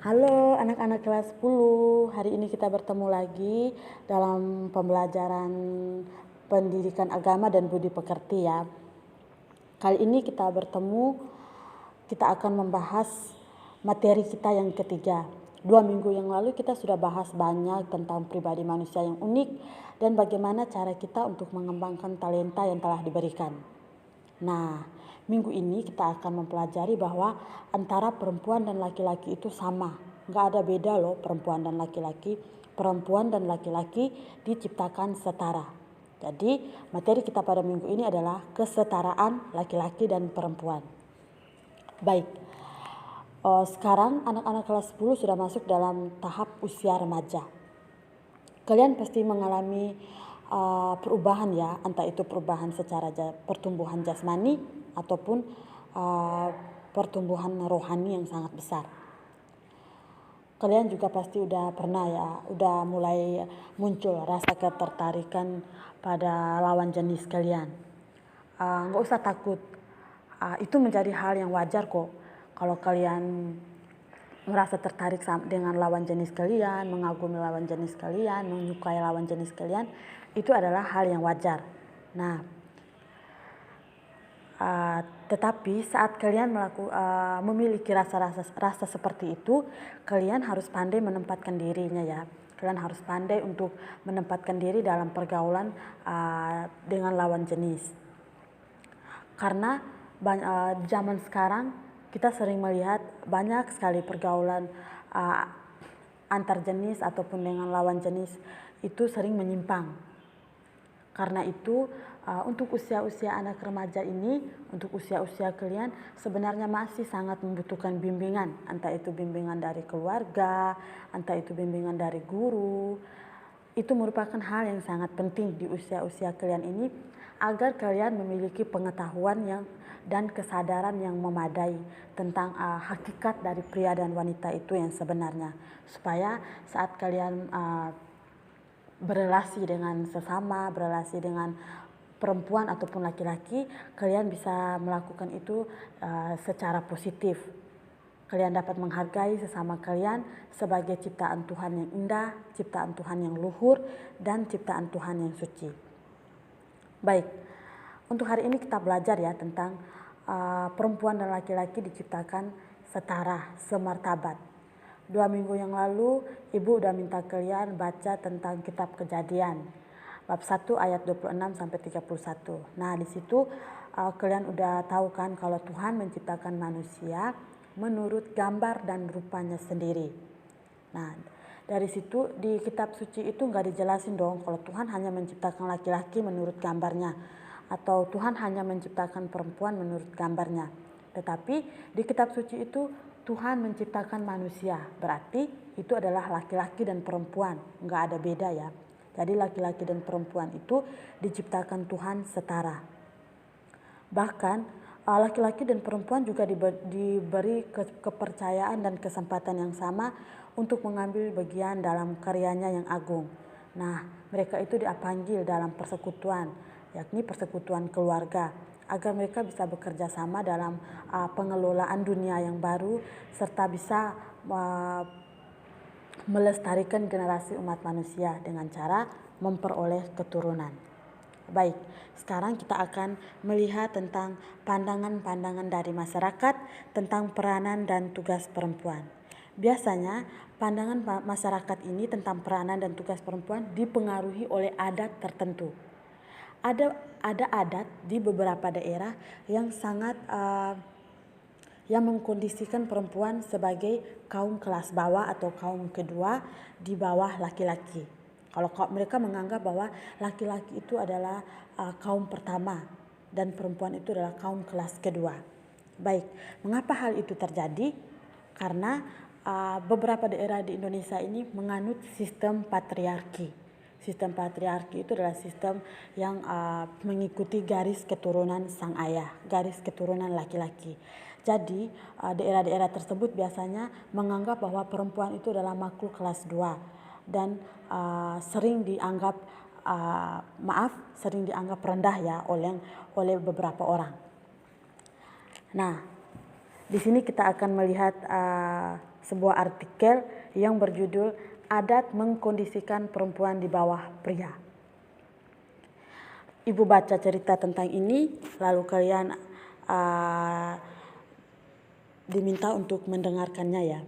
Halo anak-anak kelas 10, hari ini kita bertemu lagi dalam pembelajaran pendidikan agama dan budi pekerti ya. Kali ini kita bertemu, kita akan membahas materi kita yang ketiga. 2 minggu yang lalu kita sudah bahas banyak tentang pribadi manusia yang unik dan bagaimana cara kita untuk mengembangkan talenta yang telah diberikan. Nah, minggu ini kita akan mempelajari bahwa antara perempuan dan laki-laki itu sama. Nggak ada beda loh perempuan dan laki-laki. Perempuan dan laki-laki diciptakan setara. Jadi materi kita pada minggu ini adalah kesetaraan laki-laki dan perempuan. Baik, sekarang anak-anak kelas 10 sudah masuk dalam tahap usia remaja. Kalian pasti mengalami perubahan ya, entah itu perubahan secara pertumbuhan jasmani ataupun pertumbuhan rohani yang sangat besar. Kalian juga pasti udah pernah ya, udah mulai muncul rasa ketertarikan pada lawan jenis kalian. Nggak usah takut, itu menjadi hal yang wajar kok. Kalau kalian merasa tertarik dengan lawan jenis kalian, mengagumi lawan jenis kalian, menyukai lawan jenis kalian, itu adalah hal yang wajar. Nah, tetapi saat kalian memiliki rasa seperti itu, kalian harus pandai menempatkan dirinya ya. Kalian harus pandai untuk menempatkan diri dalam pergaulan dengan lawan jenis. Karena zaman sekarang kita sering melihat banyak sekali pergaulan antar jenis ataupun dengan lawan jenis itu sering menyimpang. Karena itu untuk usia-usia anak remaja ini, untuk usia-usia kalian sebenarnya masih sangat membutuhkan bimbingan. Entah itu bimbingan dari keluarga, entah itu bimbingan dari guru. Itu merupakan hal yang sangat penting di usia-usia kalian ini agar kalian memiliki pengetahuan dan kesadaran yang memadai tentang hakikat dari pria dan wanita itu yang sebenarnya. Supaya saat kalian berelasi dengan sesama, berelasi dengan perempuan ataupun laki-laki, kalian bisa melakukan itu secara positif. Kalian dapat menghargai sesama kalian sebagai ciptaan Tuhan yang indah, ciptaan Tuhan yang luhur, dan ciptaan Tuhan yang suci. Baik, untuk hari ini kita belajar ya tentang perempuan dan laki-laki diciptakan setara, semartabat. 2 minggu yang lalu, Ibu udah minta kalian baca tentang kitab Kejadian, bab 1 ayat 26 sampai 31. Nah, di situ kalian udah tahu kan kalau Tuhan menciptakan manusia menurut gambar dan rupanya sendiri. Nah, dari situ di kitab suci itu nggak dijelasin dong kalau Tuhan hanya menciptakan laki-laki menurut gambarnya atau Tuhan hanya menciptakan perempuan menurut gambarnya. Tetapi di kitab suci itu Tuhan menciptakan manusia, berarti itu adalah laki-laki dan perempuan, nggak ada beda ya. Jadi laki-laki dan perempuan itu diciptakan Tuhan setara. Bahkan laki-laki dan perempuan juga diberi kepercayaan dan kesempatan yang sama untuk mengambil bagian dalam karyanya yang agung. Nah, mereka itu dipanggil dalam persekutuan, yakni persekutuan keluarga, agar mereka bisa bekerja sama dalam pengelolaan dunia yang baru serta bisa melestarikan generasi umat manusia dengan cara memperoleh keturunan. Baik, sekarang kita akan melihat tentang pandangan-pandangan dari masyarakat tentang peranan dan tugas perempuan. Biasanya pandangan masyarakat ini tentang peranan dan tugas perempuan dipengaruhi oleh adat tertentu. Ada adat di beberapa daerah yang sangat yang mengkondisikan perempuan sebagai kaum kelas bawah atau kaum kedua di bawah laki-laki. Kalau mereka menganggap bahwa laki-laki itu adalah kaum pertama dan perempuan itu adalah kaum kelas kedua. Baik, mengapa hal itu terjadi? Karena beberapa daerah di Indonesia ini menganut sistem patriarki. Sistem patriarki itu adalah sistem yang mengikuti garis keturunan sang ayah, garis keturunan laki-laki. Jadi daerah-daerah tersebut biasanya menganggap bahwa perempuan itu adalah makhluk kelas 2 dan sering dianggap sering dianggap rendah ya oleh beberapa orang. Nah, Di sini kita akan melihat sebuah artikel yang berjudul "Adat Mengkondisikan Perempuan di Bawah Pria". Ibu baca cerita tentang ini, lalu kalian diminta untuk mendengarkannya ya.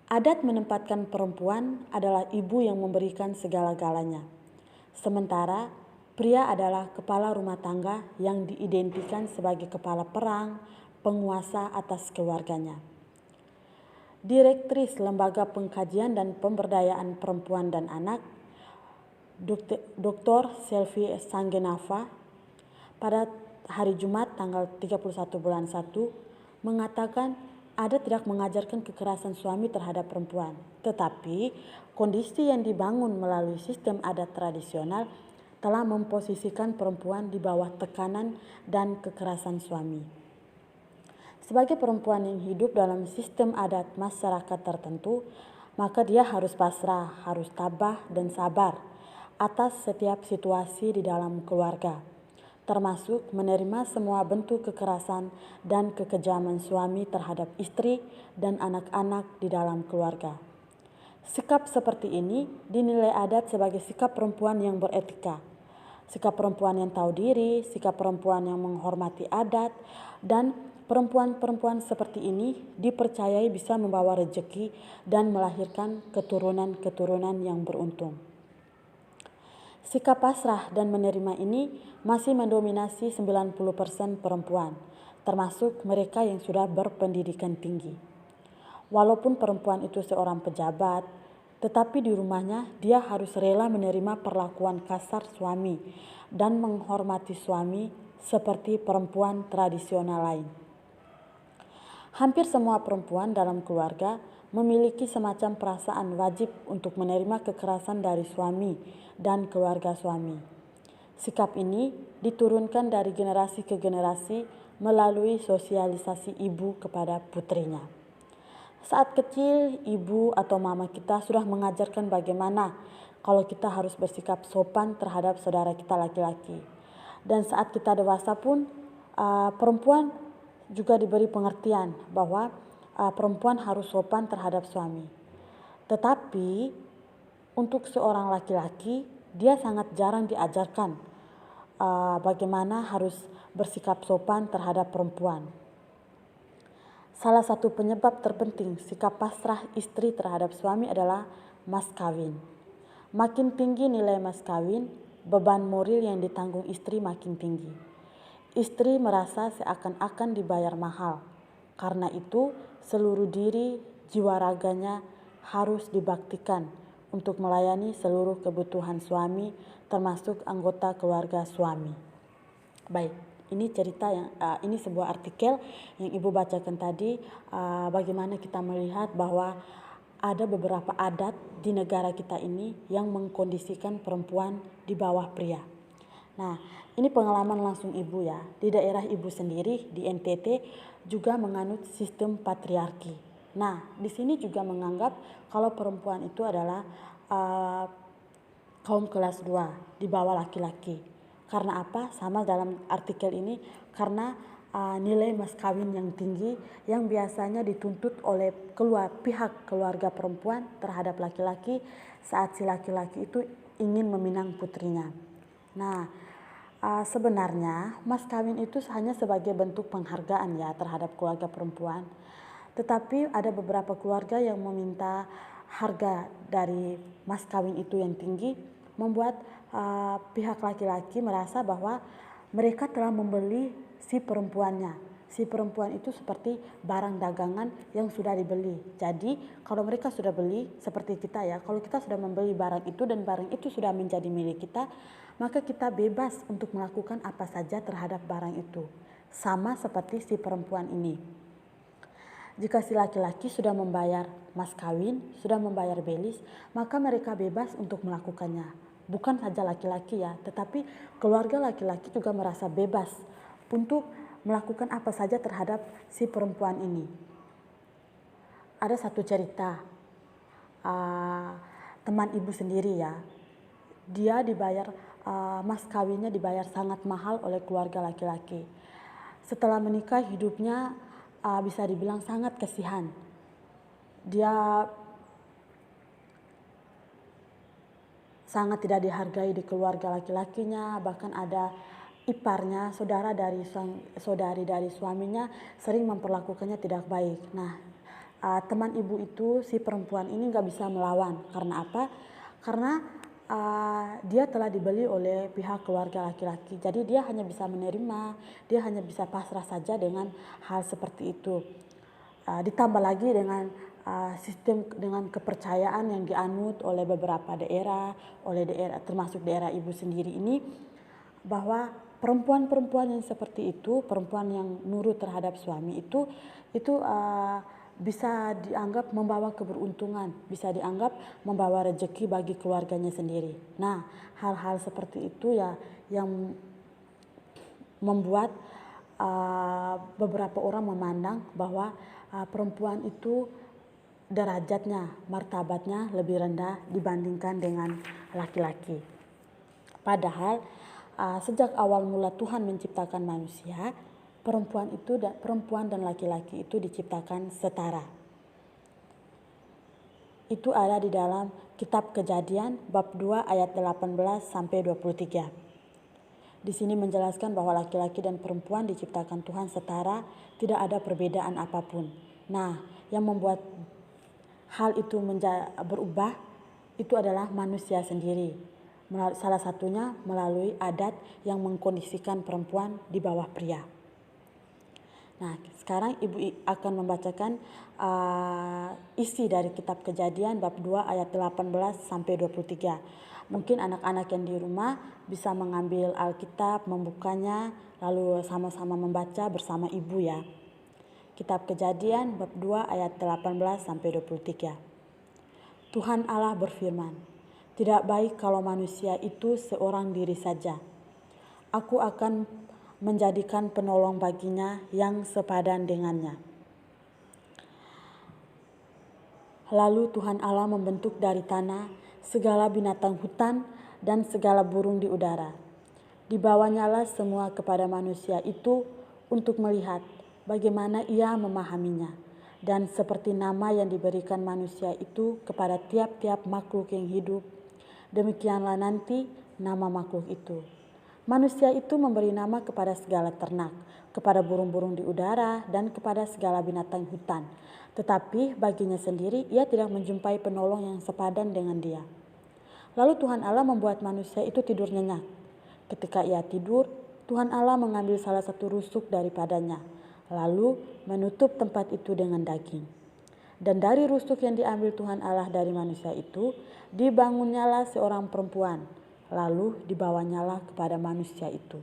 Adat menempatkan perempuan adalah ibu yang memberikan segala-galanya. Sementara pria adalah kepala rumah tangga yang diidentikan sebagai kepala perang, penguasa atas keluarganya. Direktris Lembaga Pengkajian dan Pemberdayaan Perempuan dan Anak, Dr. Selvi Sanggenava, pada hari Jumat tanggal 31 bulan 1 mengatakan adat tidak mengajarkan kekerasan suami terhadap perempuan, tetapi kondisi yang dibangun melalui sistem adat tradisional telah memposisikan perempuan di bawah tekanan dan kekerasan suami. Sebagai perempuan yang hidup dalam sistem adat masyarakat tertentu, maka dia harus pasrah, harus tabah dan sabar atas setiap situasi di dalam keluarga, termasuk menerima semua bentuk kekerasan dan kekejaman suami terhadap istri dan anak-anak di dalam keluarga. Sikap seperti ini dinilai adat sebagai sikap perempuan yang beretika, sikap perempuan yang tahu diri, sikap perempuan yang menghormati adat, dan perempuan-perempuan seperti ini dipercayai bisa membawa rezeki dan melahirkan keturunan-keturunan yang beruntung. Sikap pasrah dan menerima ini masih mendominasi 90% perempuan, termasuk mereka yang sudah berpendidikan tinggi. Walaupun perempuan itu seorang pejabat, tetapi di rumahnya dia harus rela menerima perlakuan kasar suami dan menghormati suami seperti perempuan tradisional lain. Hampir semua perempuan dalam keluarga memiliki semacam perasaan wajib untuk menerima kekerasan dari suami dan keluarga suami. Sikap ini diturunkan dari generasi ke generasi melalui sosialisasi ibu kepada putrinya. Saat kecil, ibu atau mama kita sudah mengajarkan bagaimana kalau kita harus bersikap sopan terhadap saudara kita laki-laki. Dan saat kita dewasa pun, perempuan juga diberi pengertian bahwa perempuan harus sopan terhadap suami. Tetapi untuk seorang laki-laki, dia sangat jarang diajarkan bagaimana harus bersikap sopan terhadap perempuan. Salah satu penyebab terpenting sikap pasrah istri terhadap suami adalah mas kawin. Makin tinggi nilai mas kawin, beban moral yang ditanggung istri makin tinggi. Istri merasa seakan-akan dibayar mahal. Karena itu, seluruh diri, jiwa raganya harus dibaktikan untuk melayani seluruh kebutuhan suami, termasuk anggota keluarga suami. Baik, ini cerita ini sebuah artikel yang Ibu bacakan tadi, bagaimana kita melihat bahwa ada beberapa adat di negara kita ini yang mengkondisikan perempuan di bawah pria. Nah, ini pengalaman langsung Ibu ya. Di daerah Ibu sendiri di NTT juga menganut sistem patriarki. Nah, di sini juga menganggap kalau perempuan itu adalah kaum kelas 2 di bawah laki-laki. Karena apa? Sama dalam artikel ini, karena nilai mas kawin yang tinggi yang biasanya dituntut oleh pihak keluarga perempuan terhadap laki-laki saat si laki-laki itu ingin meminang putrinya. Nah, sebenarnya mas kawin itu hanya sebagai bentuk penghargaan ya terhadap keluarga perempuan. Tetapi ada beberapa keluarga yang meminta harga dari mas kawin itu yang tinggi, membuat pihak laki-laki merasa bahwa mereka telah membeli si perempuannya. Si perempuan itu seperti barang dagangan yang sudah dibeli. Jadi kalau mereka sudah beli, seperti kita ya, kalau kita sudah membeli barang itu dan barang itu sudah menjadi milik kita, maka kita bebas untuk melakukan apa saja terhadap barang itu. Sama seperti si perempuan ini. Jika si laki-laki sudah membayar mas kawin, sudah membayar belis, maka mereka bebas untuk melakukannya. Bukan saja laki-laki ya, tetapi keluarga laki-laki juga merasa bebas untuk melakukan apa saja terhadap si perempuan ini. Ada satu cerita, teman Ibu sendiri ya, dia dibayar, mas kawinnya dibayar sangat mahal oleh keluarga laki-laki. Setelah menikah hidupnya bisa dibilang sangat kasihan. Dia sangat tidak dihargai di keluarga laki-lakinya, bahkan ada iparnya, saudari dari suaminya sering memperlakukannya tidak baik. Nah, teman ibu itu, si perempuan ini nggak bisa melawan. Karena apa? Karena dia telah dibeli oleh pihak keluarga laki-laki. Jadi dia hanya bisa menerima, dia hanya bisa pasrah saja dengan hal seperti itu. Ditambah lagi dengan sistem, dengan kepercayaan yang dianut oleh beberapa daerah, termasuk daerah ibu sendiri ini, bahwa perempuan-perempuan yang seperti itu, perempuan yang nurut terhadap suami itu bisa dianggap membawa keberuntungan, bisa dianggap membawa rezeki bagi keluarganya sendiri. Nah, hal-hal seperti itu ya yang membuat beberapa orang memandang bahwa perempuan itu derajatnya, martabatnya lebih rendah dibandingkan dengan laki-laki. Padahal sejak awal mula Tuhan menciptakan manusia, perempuan dan laki-laki itu diciptakan setara. Itu ada di dalam kitab Kejadian bab 2 ayat 18 sampai 23. Di sini menjelaskan bahwa laki-laki dan perempuan diciptakan Tuhan setara, tidak ada perbedaan apapun. Nah, yang membuat hal itu berubah itu adalah manusia sendiri. Salah satunya melalui adat yang mengkondisikan perempuan di bawah pria. Nah, sekarang ibu akan membacakan isi dari kitab Kejadian bab 2 ayat 18 sampai 23. Mungkin anak-anak yang di rumah bisa mengambil Alkitab, membukanya, lalu sama-sama membaca bersama ibu ya. Kitab Kejadian bab 2 ayat 18 sampai 23. Tuhan Allah berfirman, "Tidak baik kalau manusia itu seorang diri saja. Aku akan menjadikan penolong baginya yang sepadan dengannya." Lalu Tuhan Allah membentuk dari tanah segala binatang hutan dan segala burung di udara. Dibawanyalah semua kepada manusia itu untuk melihat bagaimana ia memahaminya. Dan seperti nama yang diberikan manusia itu kepada tiap-tiap makhluk yang hidup, demikianlah nanti nama makhluk itu. Manusia itu memberi nama kepada segala ternak, kepada burung-burung di udara, dan kepada segala binatang hutan. Tetapi baginya sendiri ia tidak menjumpai penolong yang sepadan dengan dia. Lalu Tuhan Allah membuat manusia itu tidur nyenyak. Ketika ia tidur, Tuhan Allah mengambil salah satu rusuk daripadanya, lalu menutup tempat itu dengan daging. Dan dari rusuk yang diambil Tuhan Allah dari manusia itu, dibangunnyalah seorang perempuan, lalu dibawanyalah kepada manusia itu.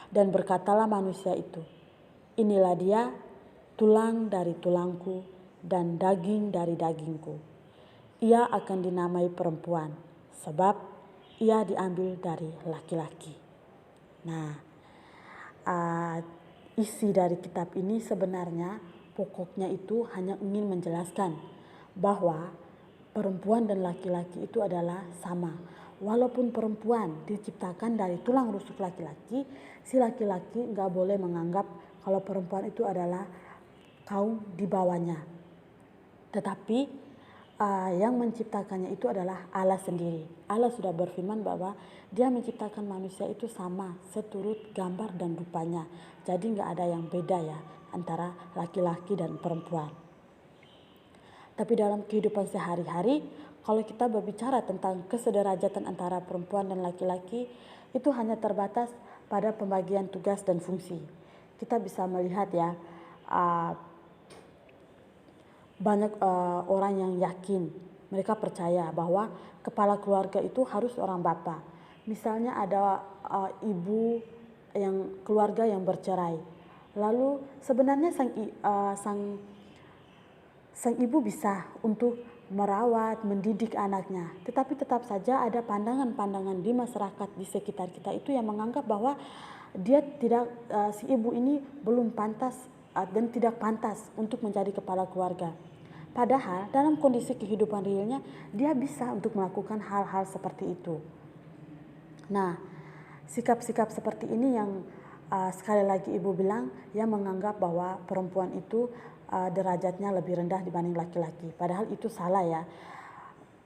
Dan berkatalah manusia itu, "Inilah dia, tulang dari tulangku dan daging dari dagingku. Ia akan dinamai perempuan, sebab ia diambil dari laki-laki." Nah, isi dari kitab ini sebenarnya pokoknya itu hanya ingin menjelaskan bahwa perempuan dan laki-laki itu adalah sama. Walaupun perempuan diciptakan dari tulang rusuk laki-laki, si laki-laki nggak boleh menganggap kalau perempuan itu adalah kaum di bawahnya. Tetapi yang menciptakannya itu adalah Allah sendiri. Allah sudah berfirman bahwa dia menciptakan manusia itu sama, seturut gambar dan rupanya. Jadi nggak ada yang beda ya antara laki-laki dan perempuan. Tapi dalam kehidupan sehari-hari, kalau kita berbicara tentang kesederajatan antara perempuan dan laki-laki, itu hanya terbatas pada pembagian tugas dan fungsi. Kita bisa melihat ya, banyak orang yang yakin, mereka percaya bahwa kepala keluarga itu harus orang bapak. Misalnya ada ibu keluarga yang bercerai, lalu sebenarnya sang ibu bisa untuk merawat, mendidik anaknya. Tetapi tetap saja ada pandangan-pandangan di masyarakat di sekitar kita itu yang menganggap bahwa si ibu ini belum pantas dan tidak pantas untuk menjadi kepala keluarga. Padahal dalam kondisi kehidupan realnya dia bisa untuk melakukan hal-hal seperti itu. Nah, sikap-sikap seperti ini yang sekali lagi ibu bilang, yang menganggap bahwa perempuan itu derajatnya lebih rendah dibanding laki-laki. Padahal itu salah ya.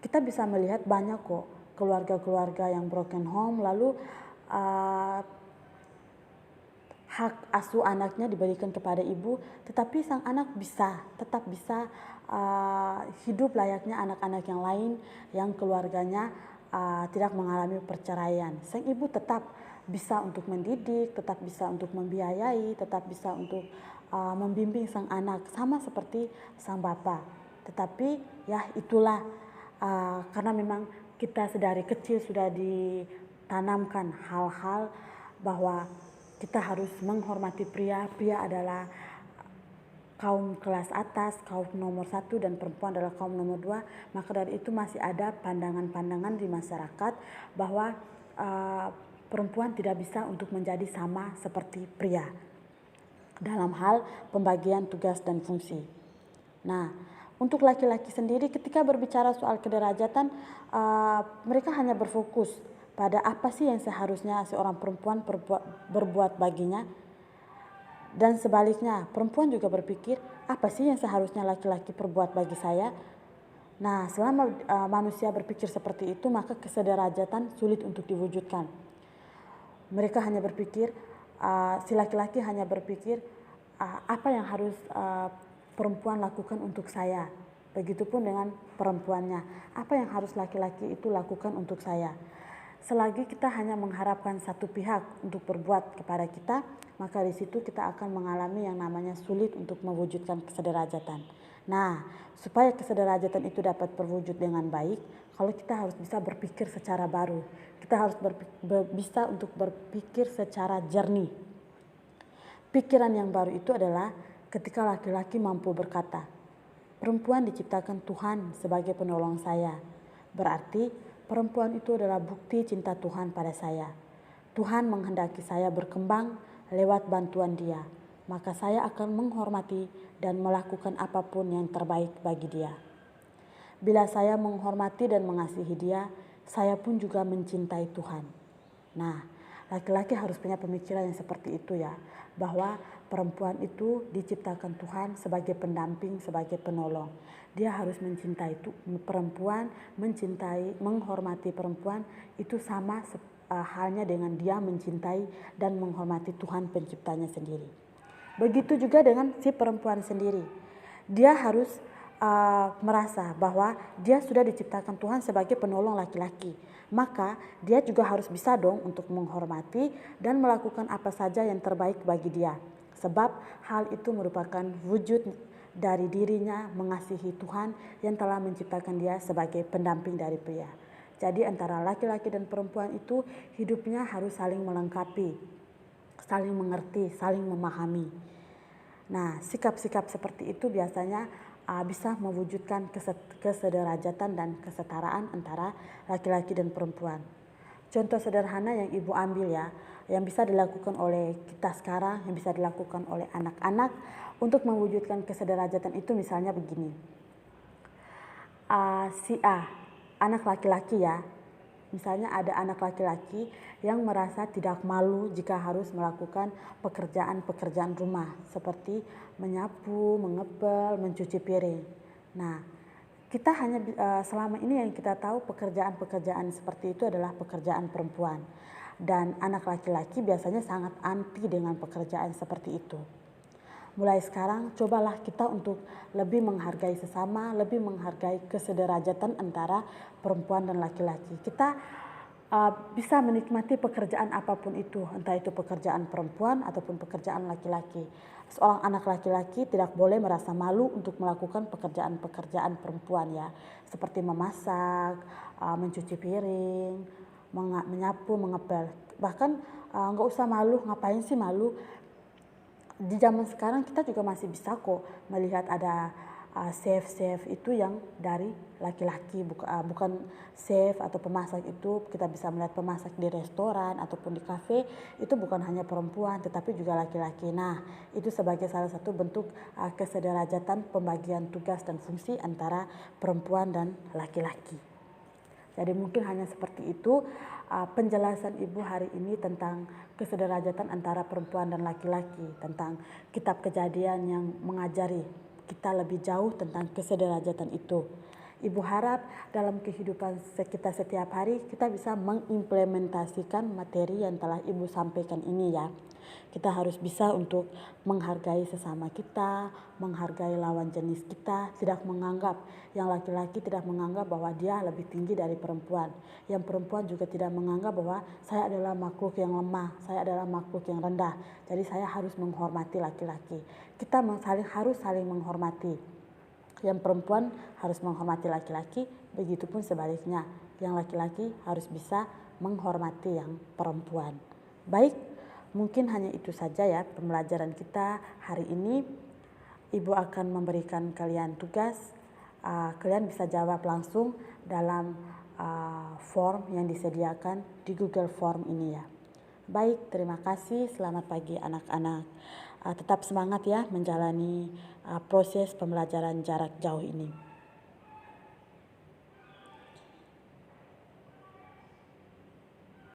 Kita bisa melihat banyak kok keluarga-keluarga yang broken home, lalu hak asuh anaknya diberikan kepada ibu, tetapi sang anak tetap bisa hidup layaknya anak-anak yang lain yang keluarganya tidak mengalami perceraian. Sang ibu tetap bisa untuk mendidik, tetap bisa untuk membiayai, tetap bisa untuk membimbing sang anak sama seperti sang bapak. Tetapi ya itulah karena memang kita sedari kecil sudah ditanamkan hal-hal bahwa kita harus menghormati pria. Pria adalah kaum kelas atas, kaum nomor 1, dan perempuan adalah kaum nomor 2. Maka dari itu masih ada pandangan-pandangan di masyarakat bahwa perempuan tidak bisa untuk menjadi sama seperti pria dalam hal pembagian tugas dan fungsi. Nah, untuk laki-laki sendiri ketika berbicara soal kederajatan, mereka hanya berfokus pada apa sih yang seharusnya seorang perempuan berbuat baginya. Dan sebaliknya, perempuan juga berpikir, apa sih yang seharusnya laki-laki perbuat bagi saya? Nah, selama manusia berpikir seperti itu, maka kesederajatan sulit untuk diwujudkan. Mereka hanya berpikir, si laki-laki hanya berpikir, apa yang harus perempuan lakukan untuk saya. Begitupun dengan perempuannya, apa yang harus laki-laki itu lakukan untuk saya. Selagi kita hanya mengharapkan satu pihak untuk berbuat kepada kita, maka di situ kita akan mengalami yang namanya sulit untuk mewujudkan kesederajatan. Nah, supaya kesederajatan itu dapat terwujud dengan baik, kalau kita harus bisa berpikir secara baru, kita harus bisa untuk berpikir secara jernih. Pikiran yang baru itu adalah ketika laki-laki mampu berkata, perempuan diciptakan Tuhan sebagai penolong saya. Berarti perempuan itu adalah bukti cinta Tuhan pada saya. Tuhan menghendaki saya berkembang lewat bantuan Dia. Maka saya akan menghormati dan melakukan apapun yang terbaik bagi Dia. Bila saya menghormati dan mengasihi Dia, saya pun juga mencintai Tuhan. Nah, laki-laki harus punya pemikiran yang seperti itu ya. Bahwa perempuan itu diciptakan Tuhan sebagai pendamping, sebagai penolong. Dia harus mencintai perempuan, menghormati perempuan, itu sama halnya dengan dia mencintai dan menghormati Tuhan penciptanya sendiri. Begitu juga dengan si perempuan sendiri. Dia harus merasa bahwa dia sudah diciptakan Tuhan sebagai penolong laki-laki. Maka dia juga harus bisa dong untuk menghormati dan melakukan apa saja yang terbaik bagi dia. Sebab hal itu merupakan wujud dari dirinya mengasihi Tuhan yang telah menciptakan dia sebagai pendamping dari pria. Jadi antara laki-laki dan perempuan itu hidupnya harus saling melengkapi, saling mengerti, saling memahami. Nah, sikap-sikap seperti itu biasanya bisa mewujudkan kesederajatan dan kesetaraan antara laki-laki dan perempuan. Contoh sederhana yang ibu ambil ya, yang bisa dilakukan oleh kita sekarang, yang bisa dilakukan oleh anak-anak untuk mewujudkan kesederajatan itu misalnya begini. Si A, anak laki-laki ya, misalnya ada anak laki-laki yang merasa tidak malu jika harus melakukan pekerjaan-pekerjaan rumah seperti menyapu, mengepel, mencuci piring. Nah, kita hanya selama ini yang kita tahu pekerjaan-pekerjaan seperti itu adalah pekerjaan perempuan. Dan anak laki-laki biasanya sangat anti dengan pekerjaan seperti itu. Mulai sekarang cobalah kita untuk lebih menghargai sesama, lebih menghargai kesederajatan antara perempuan dan laki-laki. Kita bisa menikmati pekerjaan apapun itu, entah itu pekerjaan perempuan ataupun pekerjaan laki-laki. Seorang anak laki-laki tidak boleh merasa malu untuk melakukan pekerjaan-pekerjaan perempuan ya, seperti memasak, mencuci piring, menyapu, mengepel. Bahkan nggak usah malu, ngapain sih malu? Di zaman sekarang kita juga masih bisa kok melihat ada chef-chef itu yang dari laki-laki, bukan chef atau pemasak itu kita bisa melihat pemasak di restoran ataupun di kafe itu bukan hanya perempuan tetapi juga laki-laki. Nah, itu sebagai salah satu bentuk kesederajatan pembagian tugas dan fungsi antara perempuan dan laki-laki. Jadi mungkin hanya seperti itu penjelasan Ibu hari ini tentang kesederajatan antara perempuan dan laki-laki, tentang kitab Kejadian yang mengajari kita lebih jauh tentang kesederajatan itu. Ibu harap dalam kehidupan kita setiap hari kita bisa mengimplementasikan materi yang telah Ibu sampaikan ini ya. Kita harus bisa untuk menghargai sesama kita, menghargai lawan jenis kita, tidak menganggap, yang laki-laki tidak menganggap bahwa dia lebih tinggi dari perempuan. Yang perempuan juga tidak menganggap bahwa saya adalah makhluk yang lemah, saya adalah makhluk yang rendah. Jadi saya harus menghormati laki-laki. Kita harus saling menghormati. Yang perempuan harus menghormati laki-laki, begitupun sebaliknya. Yang laki-laki harus bisa menghormati yang perempuan. Baik, mungkin hanya itu saja ya pembelajaran kita hari ini. Ibu akan memberikan kalian tugas. Kalian bisa jawab langsung dalam form yang disediakan di Google Form ini ya. Baik, terima kasih. Selamat pagi anak-anak. Tetap semangat ya menjalani proses pembelajaran jarak jauh ini.